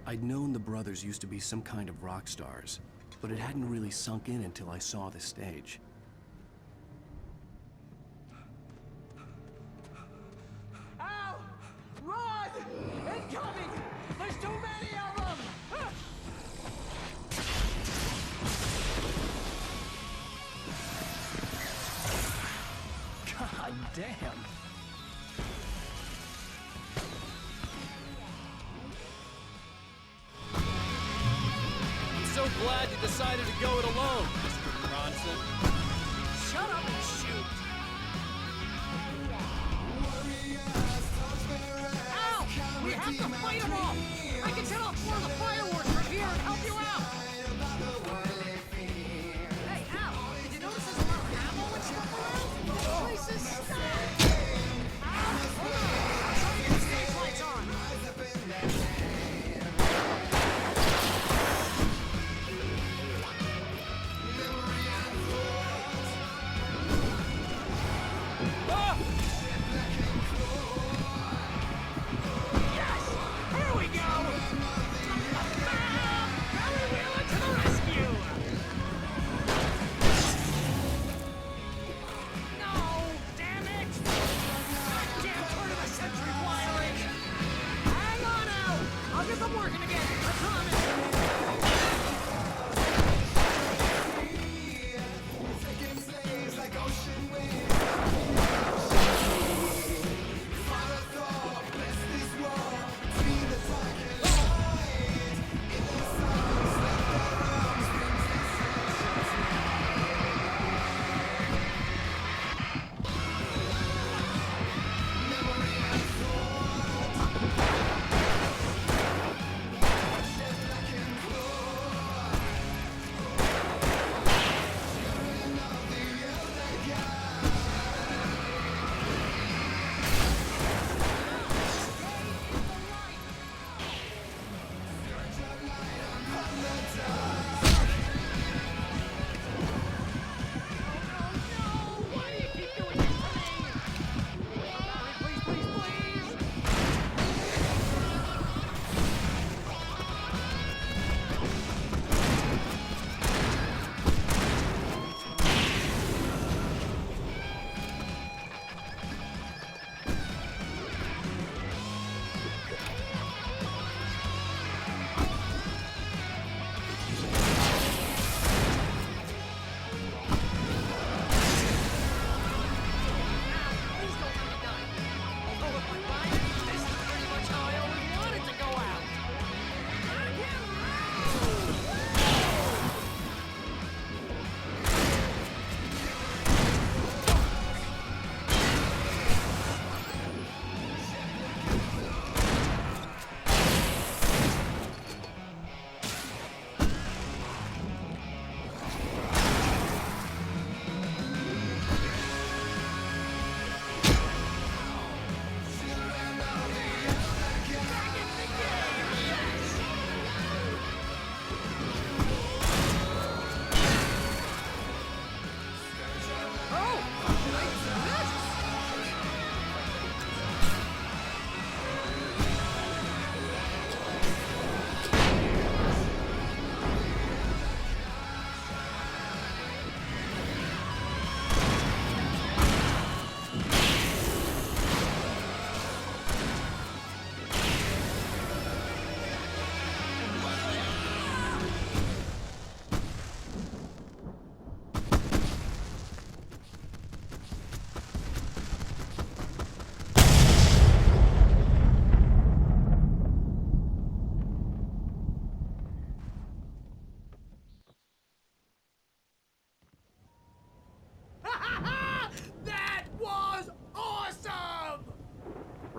I'd known the brothers used to be some kind of rock stars, but it hadn't really sunk in until I saw the stage. Al! Run! Incoming! There's too many of them! God damn! So glad you decided to go it alone, Mr. Bronson. Shut up and shoot! Al! We have to fight them off! I can set off more of the fireworks from here and help you out! Hey, Al! Did you notice there's a lot of ammo and stuff around? This place is stacked! Al! Hold on! I'm trying to get the stage lights on!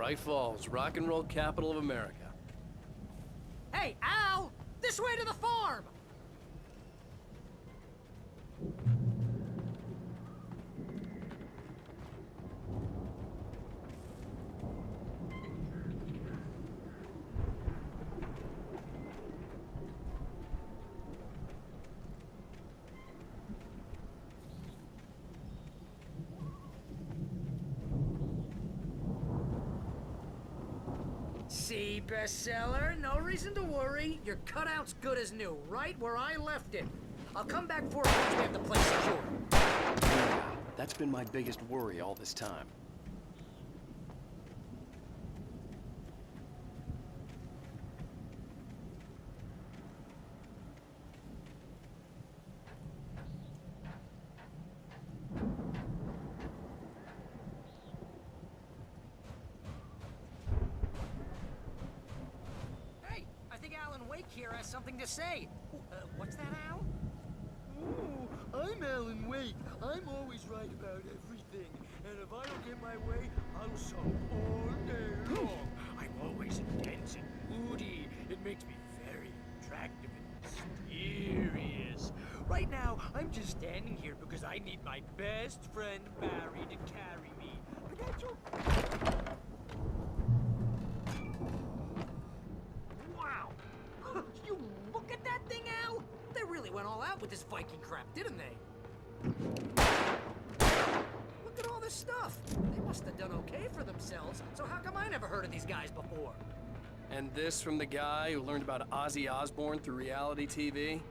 Bright Falls, rock and roll capital of America. Hey, Al! This way to the farm! see, bestseller. No reason to worry. Your cutout's good as new, right where I left it. I'll come back for it once we have the place secured. Yeah, that's been my biggest worry all this time. Hey, I think Alan Wake here has something to say. What's that, Al? Oh, I'm Alan Wake. I'm always right about everything. And if I don't get my way, I'll sulk all day long. I'm always intense and moody. It makes me very attractive and mysterious. Right now, I'm just standing here because I need my best friend Barry to carry me. But that's okay. Wow! You look at that thing, Al! They really went all out with this Viking crap, didn't they? Look at all this stuff. They must have done okay for themselves, so how come I never heard of these guys before? And this from the guy who learned about Ozzy Osbourne through reality TV?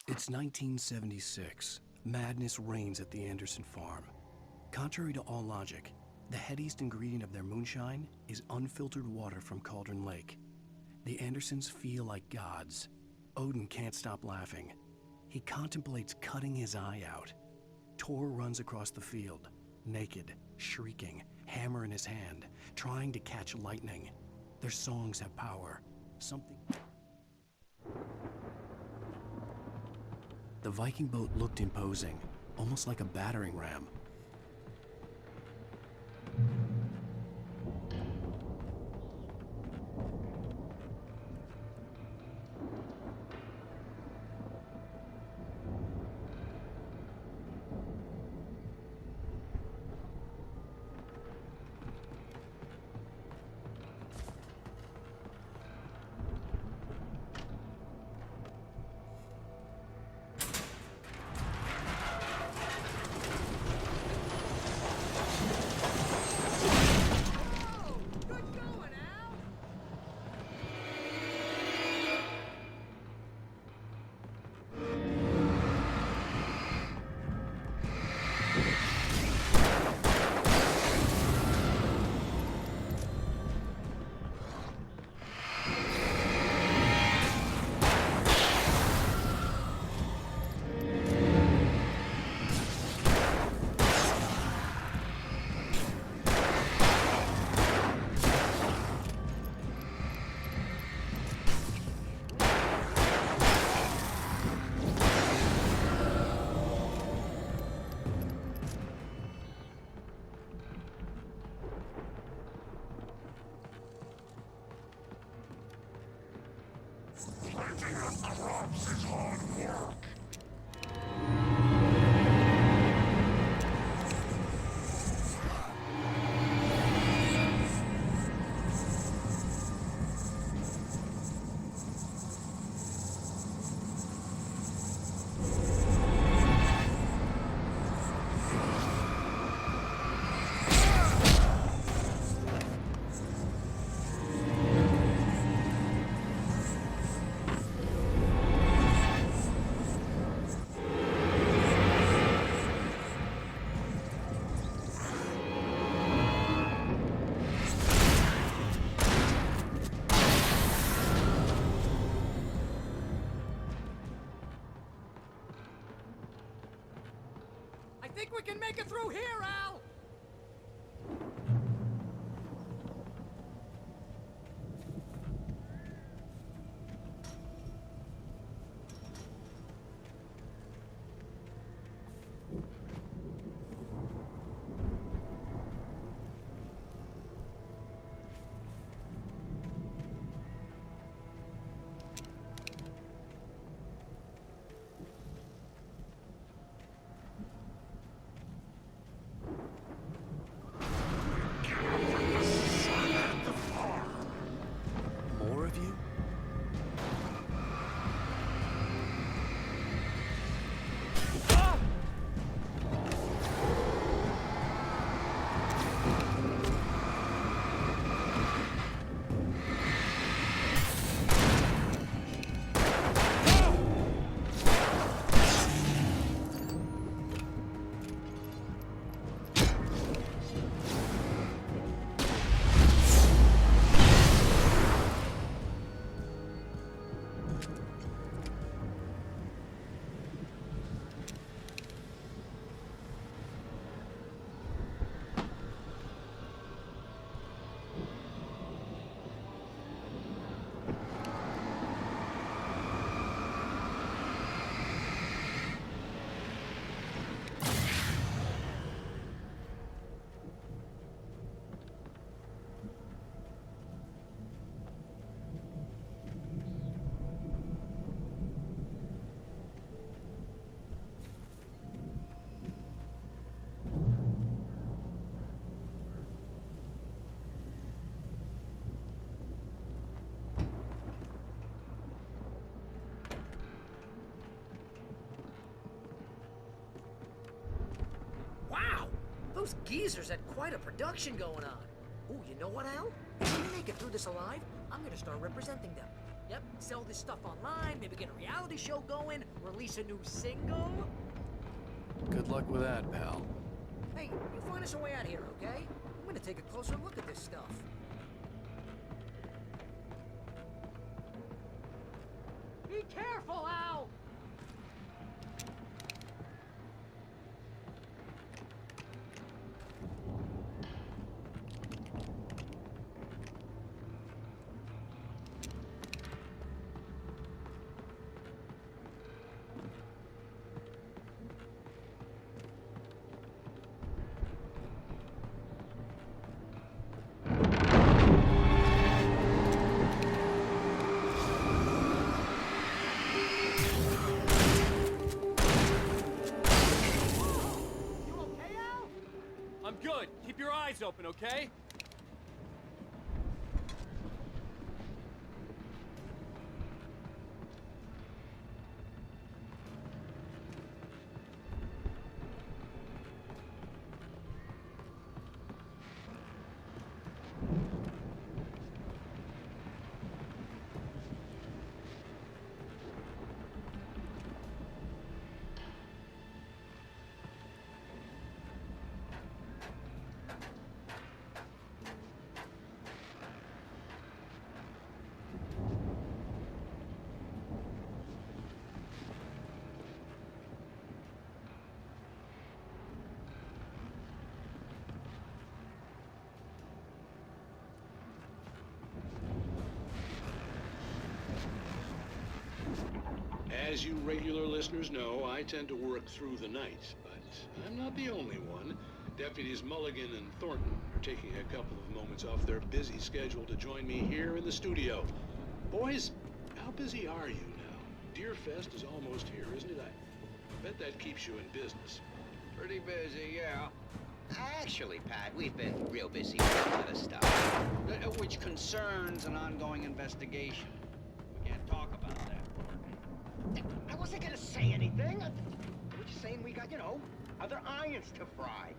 It's 1976. Madness reigns at the Anderson farm. Contrary to all logic, the headiest ingredient of their moonshine is unfiltered water from Cauldron Lake. The Andersons feel like gods. Odin can't stop laughing. He contemplates cutting his eye out. Tor runs across the field, naked, shrieking, hammer in his hand, trying to catch lightning. Their songs have power. Something... The Viking boat looked imposing, almost like a battering ram. think we can make it through here, Al? More of you? Wow! Those geezers had quite a production going on. Ooh, you know what, Al? If we make it through this alive, I'm gonna start representing them. Yep, sell this stuff online, maybe get a reality show going, release a new single. Good luck with that, pal. Hey, you find us a way out here, okay? I'm gonna take a closer look at this stuff. Be careful, Al! I'm good. Keep your eyes open, okay? As you regular listeners know, I tend to work through the night, but I'm not the only one. Deputies Mulligan and Thornton are taking a couple of moments off their busy schedule to join me here in the studio. Boys, how busy are you now? Deerfest is almost here, isn't it? I bet that keeps you in business. Pretty busy, yeah. Actually, Pat, we've been real busy with other stuff, which concerns an ongoing investigation. We can't talk about that. I wasn't gonna say anything. We're just saying we got, other irons to fry.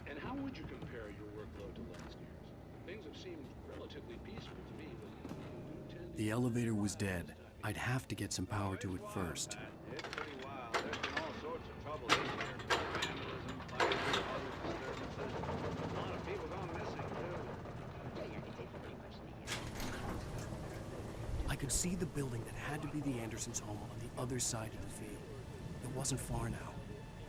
And how would you compare your workload to last year's? Things have seemed relatively peaceful to me, but you tend to... The elevator was dead. I'd have to get some power to it first. It's pretty wild. There's been all sorts of trouble this year. Vandalism, fires, other disturbances. A lot of people gone missing, too. Yeah, it's pretty much the I could see the building that had to be the Andersons' home on the other side of the field. It wasn't far now.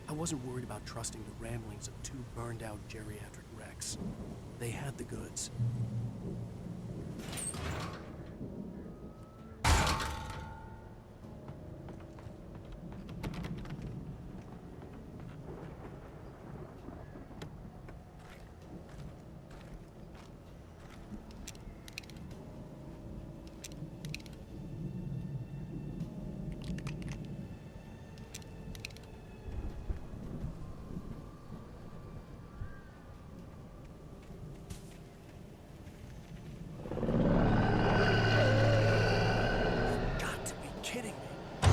I wasn't worried about trusting the ramblings of two burned-out geriatric wrecks. They had the goods. Got to be kidding me.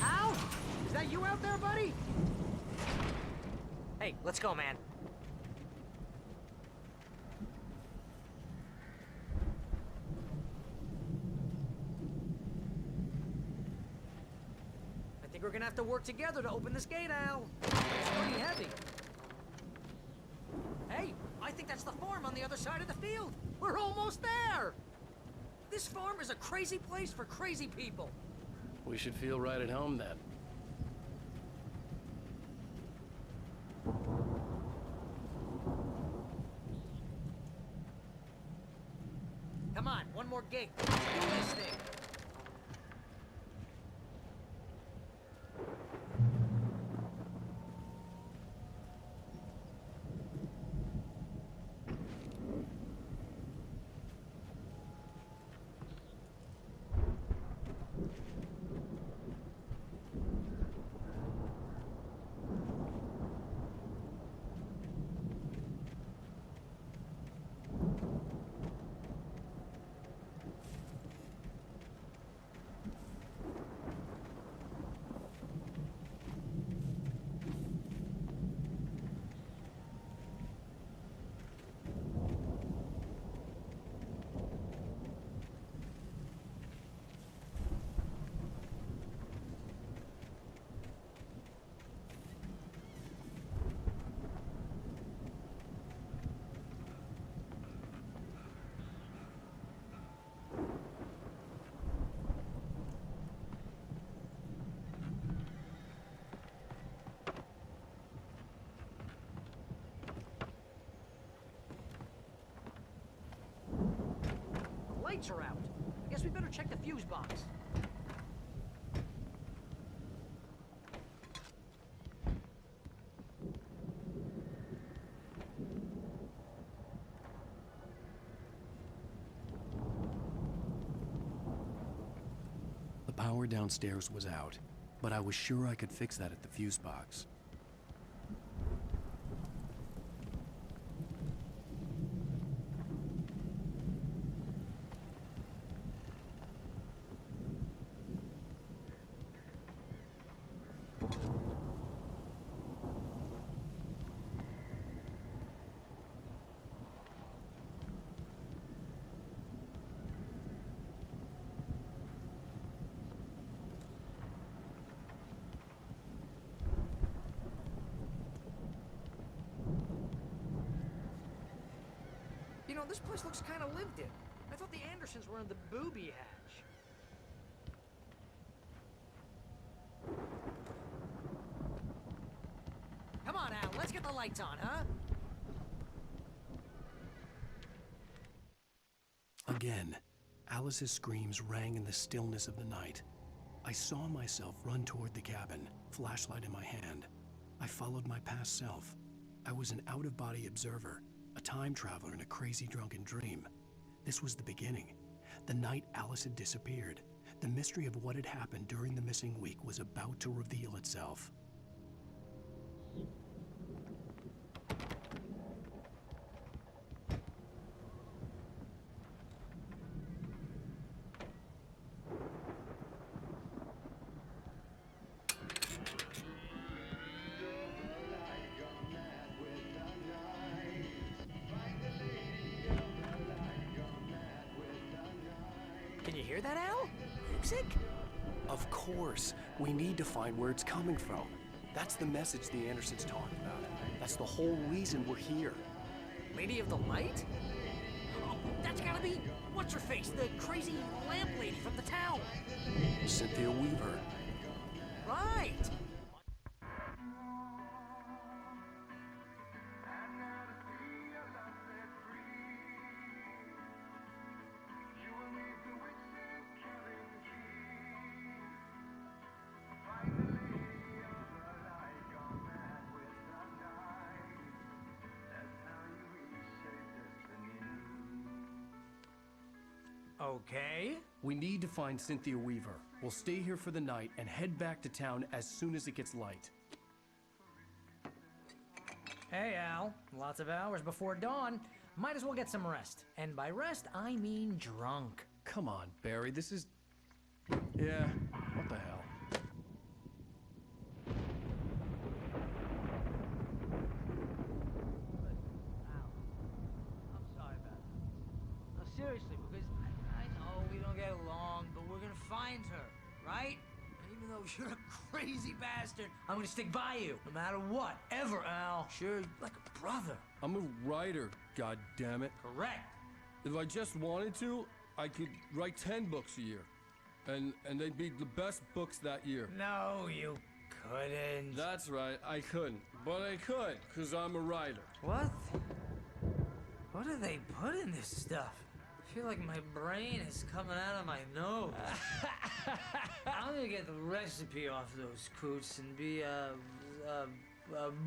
Al? Is that you out there, buddy? Hey, let's go, man. I think we're gonna have to work together to open this gate, Al. It's pretty heavy. Hey, I think that's the farm on the other side of the field. We're almost there. This farm is a crazy place for crazy people. We should feel right at home then. Come on, one more gate. Let's do this thing. lights are out. I guess we better check the fuse box. The power downstairs was out, but I was sure I could fix that at the fuse box. You know, this place looks kind of lived in. I thought the Andersons were in the booby hatch. Come on, Al, let's get the lights on, huh? Again, Alice's screams rang in the stillness of the night. I saw myself run toward the cabin, flashlight in my hand. I followed my past self. I was an out-of-body observer, a time traveler in a crazy drunken dream. This was the beginning. The night Alice had disappeared. The mystery of what had happened during the missing week was about to reveal itself. Can you hear that, Al? Music? Of course, we need to find where it's coming from. That's the message the Andersons talked about. That's the whole reason we're here. Lady of the Light? Oh, that's gotta be... What's-her-face? The crazy lamp lady from the town. Cynthia Weaver. Right. Okay. We need to find Cynthia Weaver. We'll stay here for the night and head back to town as soon as it gets light. Hey, Al. Lots of hours before dawn. Might as well get some rest. And by rest, I mean drunk. Come on, Barry, this is... Yeah, what the hell? Al, I'm sorry about that. No, seriously, because I know we don't get along, but we're gonna find her, right? And even though you're a crazy bastard, I'm gonna stick by you, no matter what, ever, Al. Sure, like a brother. I'm a writer, goddammit. Correct. If I just wanted to, I could write 10 books a year. And they'd be the best books that year. No, you couldn't. That's right, I couldn't. But I could, because I'm a writer. What? What do they put in this stuff? I feel like my brain is coming out of my nose. I'm gonna get the recipe off those coots and be a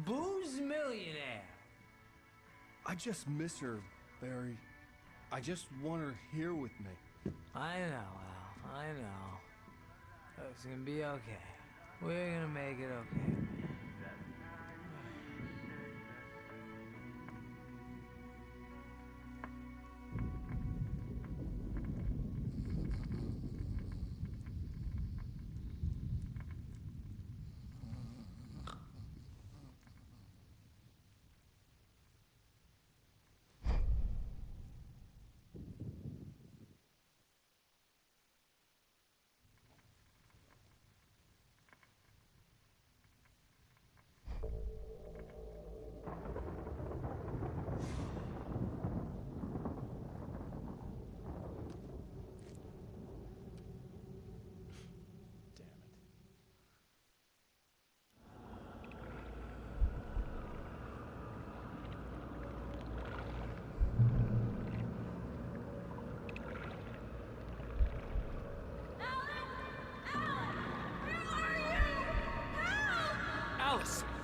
booze millionaire. I just miss her, Barry. I just want her here with me. I know, Al. I know. It's gonna be okay. We're gonna make it okay.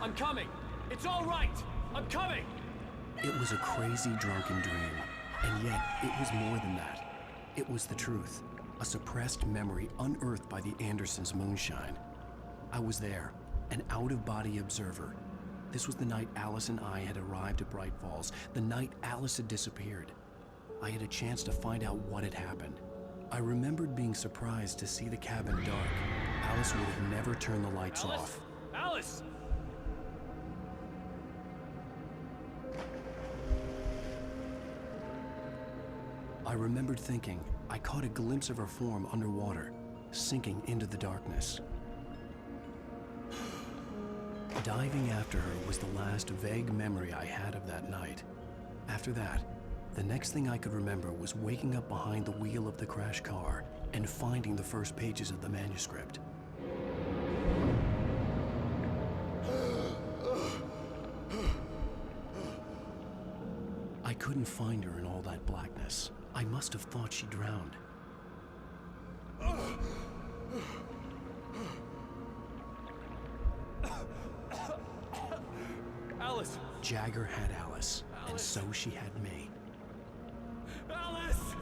I'm coming! It's all right! I'm coming! It was a crazy drunken dream, and yet it was more than that. It was the truth, a suppressed memory unearthed by the Andersons' moonshine. I was there, an out-of-body observer. This was the night Alice and I had arrived at Bright Falls, the night Alice had disappeared. I had a chance to find out what had happened. I remembered being surprised to see the cabin dark. Alice would have never turned the lights off. Alice! I remembered thinking I caught a glimpse of her form underwater, sinking into the darkness. Diving after her was the last vague memory I had of that night. After that, the next thing I could remember was waking up behind the wheel of the crashed car and finding the first pages of the manuscript. I couldn't find her in all that blackness. I must have thought she drowned. Alice! Jagger had Alice, and so she had me. Alice!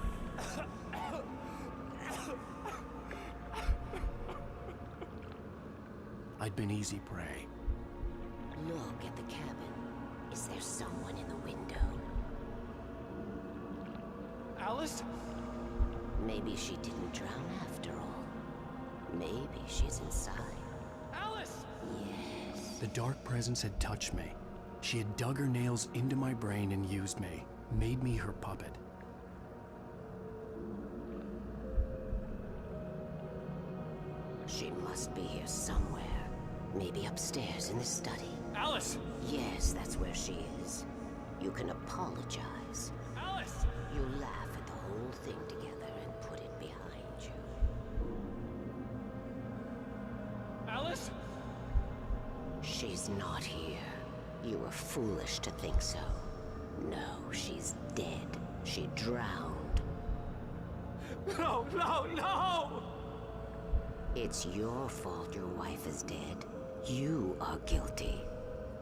I'd been easy prey. Look at the cabin. Is there someone in the window? Alice? Maybe she didn't drown after all. Maybe she's inside. Alice! Yes. The dark presence had touched me. She had dug her nails into my brain and used me, made me her puppet. She must be here somewhere. Maybe upstairs in the study. Alice! Yes, that's where she is. You can apologize. Alice! You laugh at the whole thing together and put it behind you. Alice? She's not here. You were foolish to think so. No, she's dead. She drowned. No, no, no! It's your fault your wife is dead. You are guilty.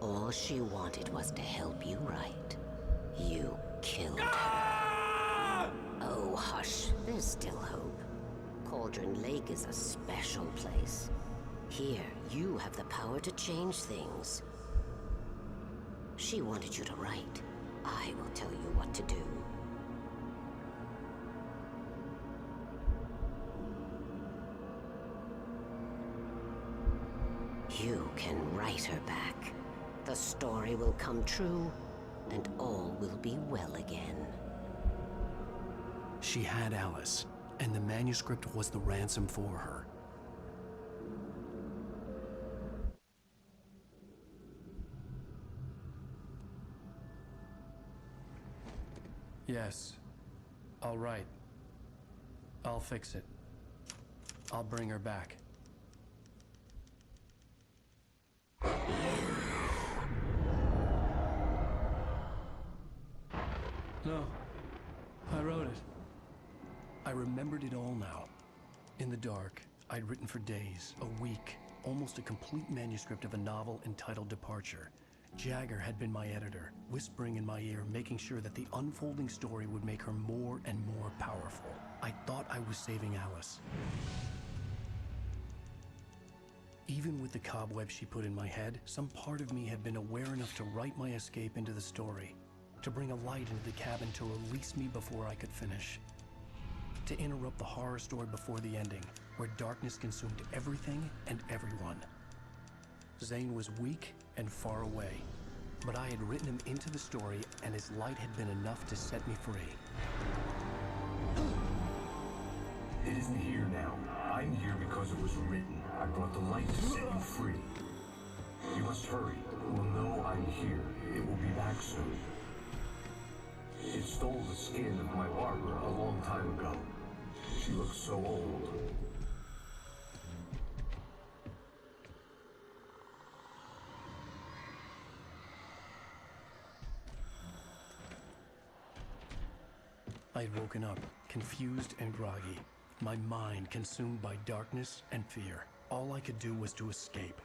All she wanted was to help you right. You killed her. Oh, hush. There's still hope. Cauldron Lake is a special place. Here, you have the power to change things. She wanted you to write. I will tell you what to do. You can write her back. The story will come true, and all will be well again. She had Alice, and the manuscript was the ransom for her. Yes. All right. I'll fix it. I'll bring her back. No. I wrote it. I remembered it all now. In the dark, I'd written for days, a week, almost a complete manuscript of a novel entitled Departure. Jagger had been my editor, whispering in my ear, making sure that the unfolding story would make her more and more powerful. I thought I was saving Alice. Even with the cobwebs she put in my head, some part of me had been aware enough to write my escape into the story, to bring a light into the cabin to release me before I could finish, to interrupt the horror story before the ending, where darkness consumed everything and everyone. Zane was weak and far away, but I had written him into the story, and his light had been enough to set me free. It isn't here now. I'm here because it was written. I brought the light to set you free. You must hurry. We'll know I'm here. It will be back soon. It stole the skin of my Barbara a long time ago. She looks so old. I had woken up, confused and groggy, my mind consumed by darkness and fear. All I could do was to escape.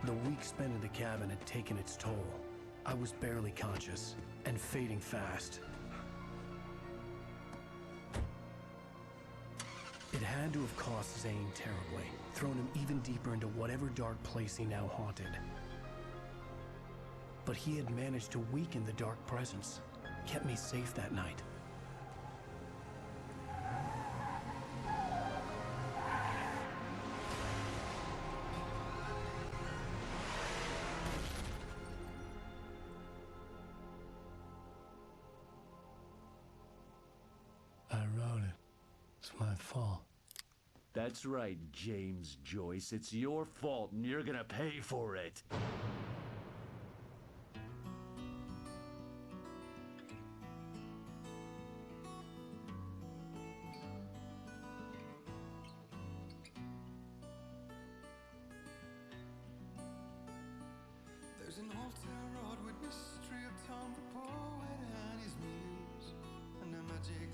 The week spent in the cabin had taken its toll. I was barely conscious, and fading fast. It had to have cost Zane terribly, thrown him even deeper into whatever dark place he now haunted. But he had managed to weaken the dark presence, kept me safe that night. I wrote it. It's my fault. That's right, James Joyce. It's your fault, and you're gonna pay for it. There's an old town road with mystery of Tom the poet and his muse, and a magic